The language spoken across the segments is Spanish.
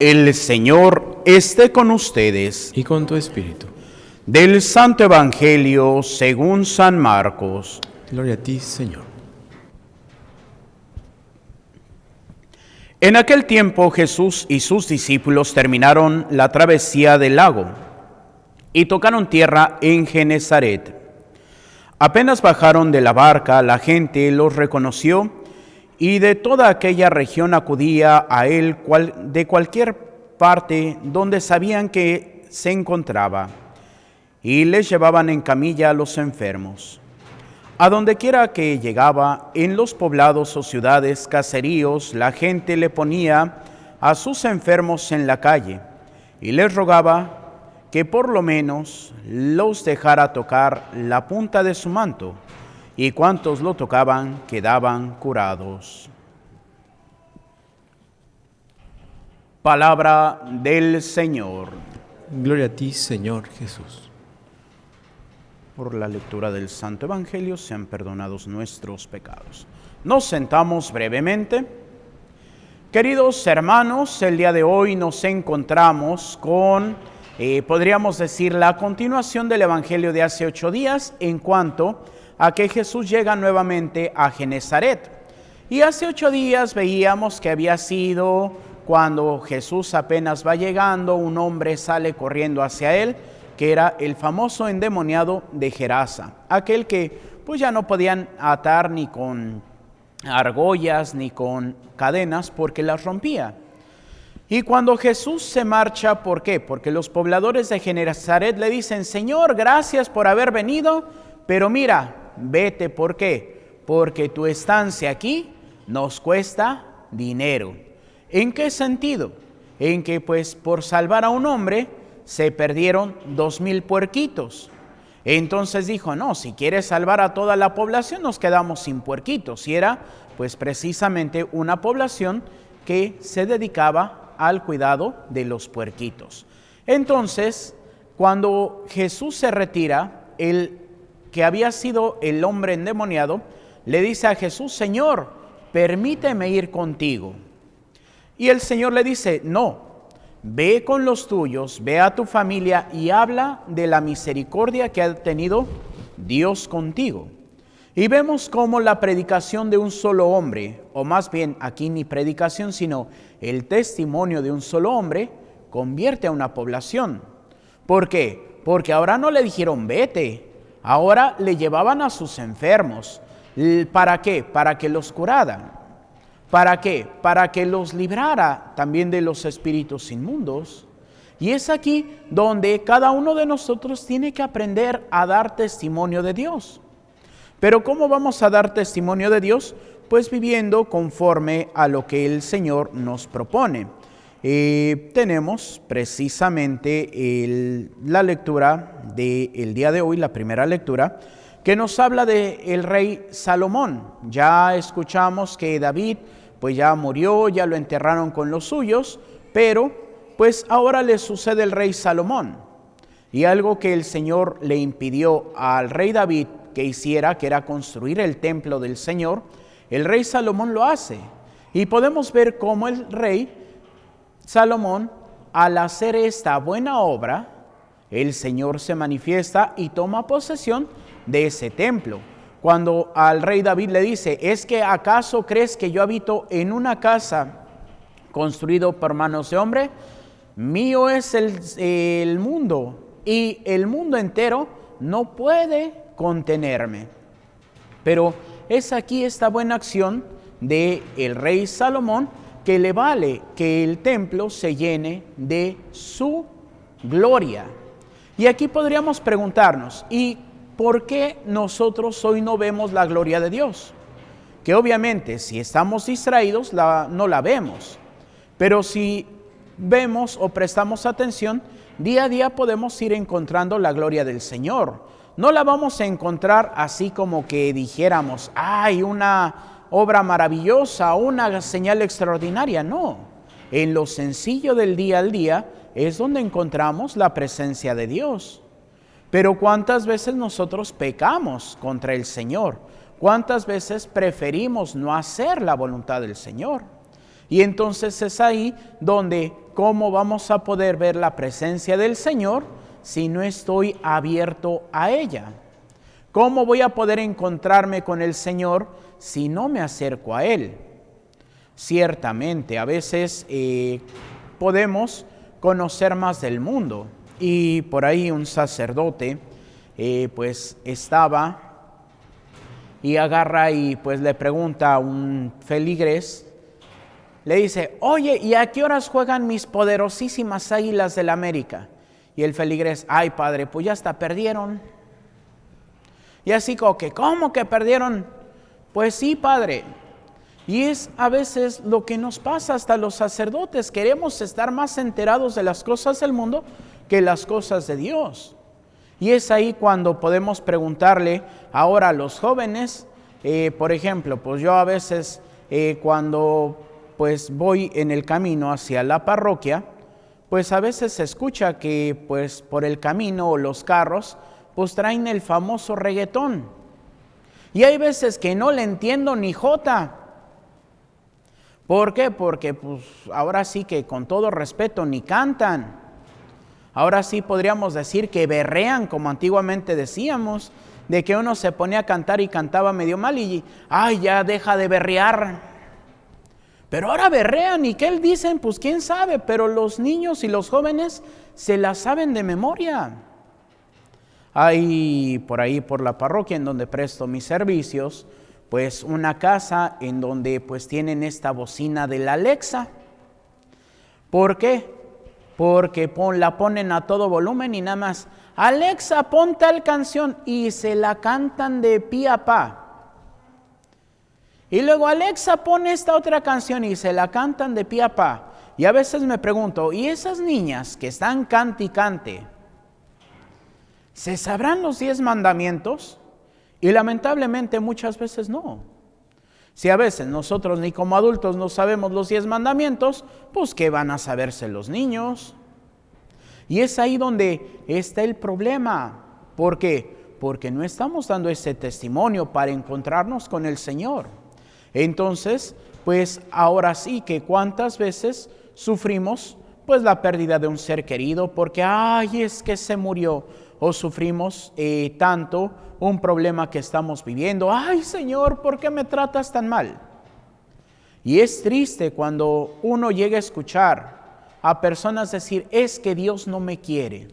El Señor esté con ustedes. Y con tu espíritu. Del Santo Evangelio según San Marcos. Gloria a ti, Señor. En aquel tiempo Jesús y sus discípulos terminaron la travesía del lago y tocaron tierra en Genesaret. Apenas bajaron de la barca, la gente los reconoció y de toda aquella región acudía a él de cualquier parte donde sabían que se encontraba, y les llevaban en camilla a los enfermos. A donde quiera que llegaba, en los poblados o ciudades, caseríos, la gente le ponía a sus enfermos en la calle y les rogaba que por lo menos los dejara tocar la punta de su manto, y cuantos lo tocaban quedaban curados. Palabra del Señor. Gloria a ti, Señor Jesús. Por la lectura del Santo Evangelio sean perdonados nuestros pecados. Nos sentamos brevemente. Queridos hermanos, el día de hoy nos encontramos con, podríamos decir, la continuación del Evangelio de hace 8 días en cuanto a que Jesús llega nuevamente a Genesaret. Y hace 8 días veíamos que había sido cuando Jesús apenas va llegando, un hombre sale corriendo hacia él, que era el famoso endemoniado de Gerasa, aquel que pues ya no podían atar ni con argollas ni con cadenas porque las rompía. Y cuando Jesús se marcha, ¿por qué? Porque los pobladores de Genesaret le dicen: Señor, gracias por haber venido, pero mira, vete. ¿Por qué? Porque tu estancia aquí nos cuesta dinero. ¿En qué sentido? En que pues por salvar a un hombre se perdieron 2,000 puerquitos. Entonces dijo: no, si quieres salvar a toda la población nos quedamos sin puerquitos. Y era pues precisamente una población que se dedicaba al cuidado de los puerquitos. Entonces, cuando Jesús se retira, el que había sido el hombre endemoniado le dice a Jesús: Señor, permíteme ir contigo. Y el Señor le dice: no, ve con los tuyos, ve a tu familia y habla de la misericordia que ha tenido Dios contigo. Y vemos cómo la predicación de un solo hombre, o más bien aquí ni predicación, sino el testimonio de un solo hombre, convierte a una población. ¿Por qué? Porque ahora no le dijeron vete, ahora le llevaban a sus enfermos. ¿Para qué? Para que los curaran. ¿Para qué? Para que los librara también de los espíritus inmundos. Y es aquí donde cada uno de nosotros tiene que aprender a dar testimonio de Dios. Pero ¿cómo vamos a dar testimonio de Dios? Pues viviendo conforme a lo que el Señor nos propone. Tenemos precisamente la lectura del día de hoy, la primera lectura, que nos habla del rey Salomón. Ya escuchamos que David pues ya murió, ya lo enterraron con los suyos, pero pues ahora le sucede el rey Salomón. Y algo que el Señor le impidió al rey David que hiciera, que era construir el templo del Señor, el rey Salomón lo hace. Y podemos ver cómo el rey Salomón, al hacer esta buena obra, el Señor se manifiesta y toma posesión de ese templo. Cuando al rey David le dice: ¿es que acaso crees que yo habito en una casa construido por manos de hombre? Mío es el mundo, y el mundo entero no puede contenerme. Pero es aquí esta buena acción del rey Salomón que le vale que el templo se llene de su gloria. Y aquí podríamos preguntarnos: ¿y por qué nosotros hoy no vemos la gloria de Dios? Que obviamente si estamos distraídos no la vemos, pero si vemos o prestamos atención, día a día podemos ir encontrando la gloria del Señor. No la vamos a encontrar así como que dijéramos: ¡ay, una obra maravillosa, una señal extraordinaria! No, en lo sencillo del día al día es donde encontramos la presencia de Dios. Pero ¿cuántas veces nosotros pecamos contra el Señor? ¿Cuántas veces preferimos no hacer la voluntad del Señor? Y entonces es ahí donde ¿cómo vamos a poder ver la presencia del Señor si no estoy abierto a ella? ¿Cómo voy a poder encontrarme con el Señor si no me acerco a Él? Ciertamente, a veces podemos conocer más del mundo. Y por ahí un sacerdote pues estaba y agarra y pues le pregunta a un feligrés, le dice, oye, ¿y a qué horas juegan mis poderosísimas Águilas del América? Y el feligrés, ay padre, pues ya hasta perdieron. Y así como que, ¿cómo que perdieron? Pues sí, padre. Y es a veces lo que nos pasa hasta los sacerdotes. Queremos estar más enterados de las cosas del mundo que las cosas de Dios. Y es ahí cuando podemos preguntarle ahora a los jóvenes, por ejemplo, pues yo a veces cuando pues voy en el camino hacia la parroquia, pues a veces se escucha que pues por el camino o los carros pues traen el famoso reggaetón. Y hay veces que no le entiendo ni jota. ¿Por qué? Porque pues ahora sí que con todo respeto ni cantan. Ahora sí podríamos decir que berrean, como antiguamente decíamos, de que uno se ponía a cantar y cantaba medio mal y ¡ay, ya deja de berrear! Pero ahora berrean y ¿qué dicen? Pues quién sabe, pero los niños y los jóvenes se la saben de memoria. Hay por ahí por la parroquia en donde presto mis servicios, pues una casa en donde pues tienen esta bocina de la Alexa. ¿Por qué? Porque la ponen a todo volumen y nada más, Alexa, pon tal canción y se la cantan de pi a pa. Y luego Alexa, pon esta otra canción y se la cantan de pi a pa. Y a veces me pregunto, ¿y esas niñas que están cante y cante, se sabrán los 10 mandamientos? Y lamentablemente muchas veces no. Si a veces nosotros ni como adultos no sabemos los 10 mandamientos, pues ¿qué van a saberse los niños? Y es ahí donde está el problema. ¿Por qué? Porque no estamos dando ese testimonio para encontrarnos con el Señor. Entonces, pues ahora sí que cuántas veces sufrimos pues la pérdida de un ser querido porque ¡ay, es que se murió! O sufrimos tanto un problema que estamos viviendo. ¡Ay, Señor, ¿por qué me tratas tan mal? Y es triste cuando uno llega a escuchar a personas decir, es que Dios no me quiere,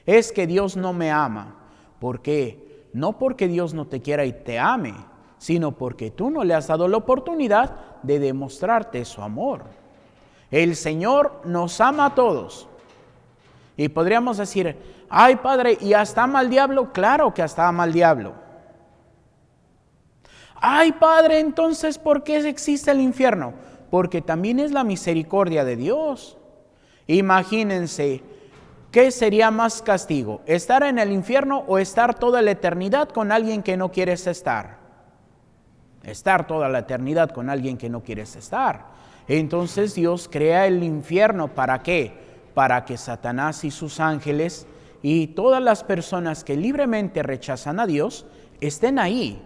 es que Dios no me ama. ¿Por qué? No porque Dios no te quiera y te ame, sino porque tú no le has dado la oportunidad de demostrarte su amor. El Señor nos ama a todos. Y podríamos decir, ay Padre, ¿y hasta ama al diablo? Claro que hasta ama al diablo. Ay Padre, entonces ¿por qué existe el infierno? Porque también es la misericordia de Dios. Imagínense, ¿qué sería más castigo? ¿Estar en el infierno o estar toda la eternidad con alguien que no quieres estar? Estar toda la eternidad con alguien que no quieres estar. Entonces Dios crea el infierno, ¿para qué? Para que Satanás y sus ángeles y todas las personas que libremente rechazan a Dios estén ahí,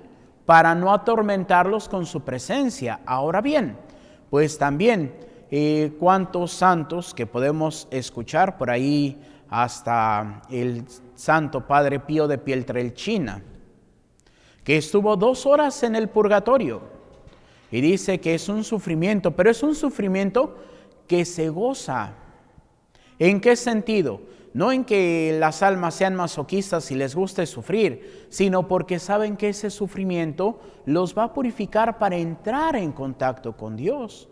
para no atormentarlos con su presencia. Ahora bien, pues también cuántos santos que podemos escuchar por ahí, hasta el Santo Padre Pío de Pietrelcina, que estuvo 2 horas en el purgatorio y dice que es un sufrimiento, pero es un sufrimiento que se goza. ¿En qué sentido? No en que las almas sean masoquistas y les guste sufrir, sino porque saben que ese sufrimiento los va a purificar para entrar en contacto con Dios.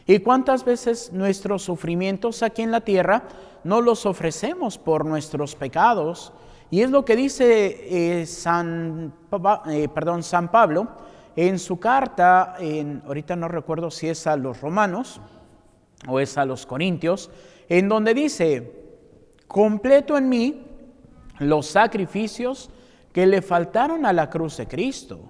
¿Y cuántas veces nuestros sufrimientos aquí en la tierra no los ofrecemos por nuestros pecados? Y es lo que dice San Pablo en su carta, ahorita no recuerdo si es a los romanos o es a los corintios, en donde dice, completo en mí los sacrificios que le faltaron a la cruz de Cristo.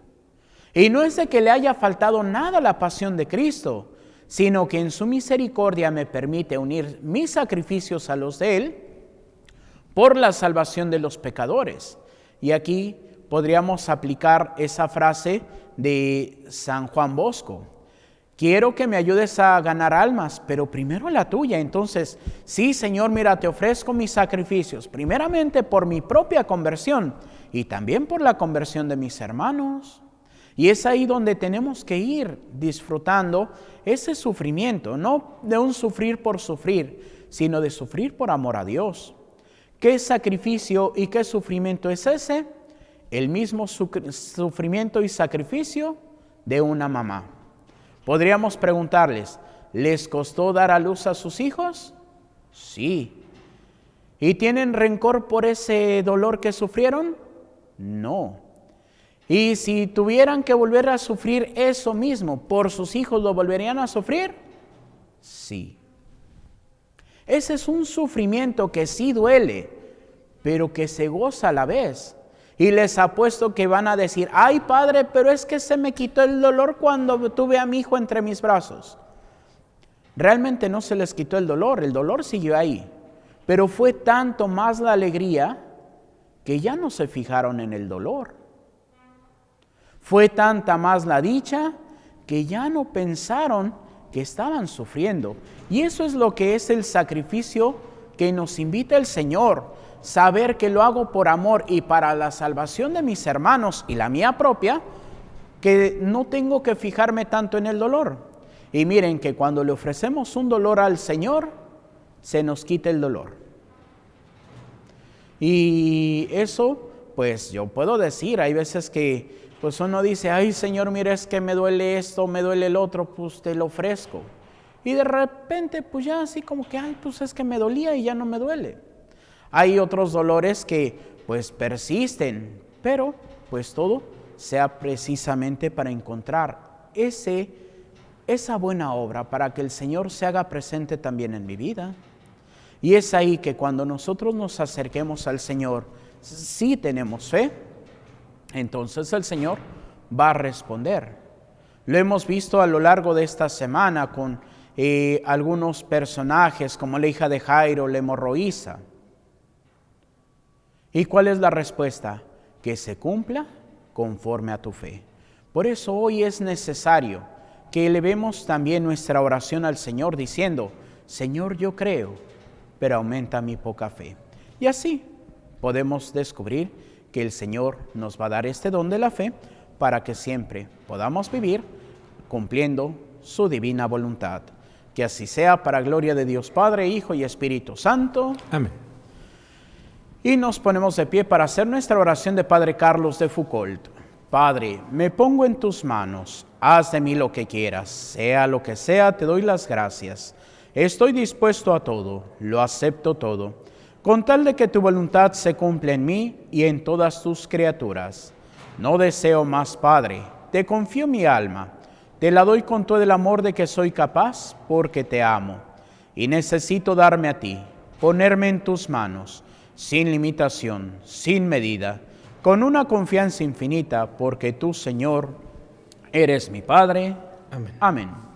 Y no es de que le haya faltado nada a la pasión de Cristo, sino que en su misericordia me permite unir mis sacrificios a los de Él por la salvación de los pecadores. Y aquí podríamos aplicar esa frase de San Juan Bosco, quiero que me ayudes a ganar almas, pero primero la tuya. Entonces, sí, Señor, mira, te ofrezco mis sacrificios, primeramente por mi propia conversión y también por la conversión de mis hermanos. Y es ahí donde tenemos que ir disfrutando ese sufrimiento, no de un sufrir por sufrir, sino de sufrir por amor a Dios. ¿Qué sacrificio y qué sufrimiento es ese? El mismo sufrimiento y sacrificio de una mamá. Podríamos preguntarles, ¿les costó dar a luz a sus hijos? Sí. ¿Y tienen rencor por ese dolor que sufrieron? No. Y si tuvieran que volver a sufrir eso mismo por sus hijos, ¿lo volverían a sufrir? Sí. Ese es un sufrimiento que sí duele, pero que se goza a la vez. Y les apuesto que van a decir, ay padre, pero es que se me quitó el dolor cuando tuve a mi hijo entre mis brazos. Realmente no se les quitó el dolor siguió ahí. Pero fue tanto más la alegría que ya no se fijaron en el dolor. Fue tanta más la dicha que ya no pensaron que estaban sufriendo. Y eso es lo que es el sacrificio que nos invita el Señor. Saber que lo hago por amor y para la salvación de mis hermanos y la mía propia, que no tengo que fijarme tanto en el dolor. Y miren que cuando le ofrecemos un dolor al Señor, se nos quita el dolor. Y eso, pues yo puedo decir, hay veces que pues uno dice, ay Señor, mira, es que me duele esto, me duele el otro, pues te lo ofrezco. Y de repente, pues ya así como que, ay, pues es que me dolía y ya no me duele. Hay otros dolores que pues persisten, pero pues todo sea precisamente para encontrar esa buena obra, para que el Señor se haga presente también en mi vida. Y es ahí que cuando nosotros nos acerquemos al Señor, si tenemos fe, entonces el Señor va a responder. Lo hemos visto a lo largo de esta semana con algunos personajes como la hija de Jairo, la hemorroísa. ¿Y cuál es la respuesta? Que se cumpla conforme a tu fe. Por eso hoy es necesario que elevemos también nuestra oración al Señor diciendo, Señor, yo creo, pero aumenta mi poca fe. Y así podemos descubrir que el Señor nos va a dar este don de la fe para que siempre podamos vivir cumpliendo su divina voluntad. Que así sea para gloria de Dios Padre, Hijo y Espíritu Santo. Amén. Y nos ponemos de pie para hacer nuestra oración de Padre Carlos de Foucault. Padre, me pongo en tus manos, haz de mí lo que quieras, sea lo que sea, te doy las gracias. Estoy dispuesto a todo, lo acepto todo, con tal de que tu voluntad se cumpla en mí y en todas tus criaturas. No deseo más, Padre, te confío mi alma, te la doy con todo el amor de que soy capaz, porque te amo, y necesito darme a ti, ponerme en tus manos, sin limitación, sin medida, con una confianza infinita, porque tú, Señor, eres mi Padre. Amén. Amén.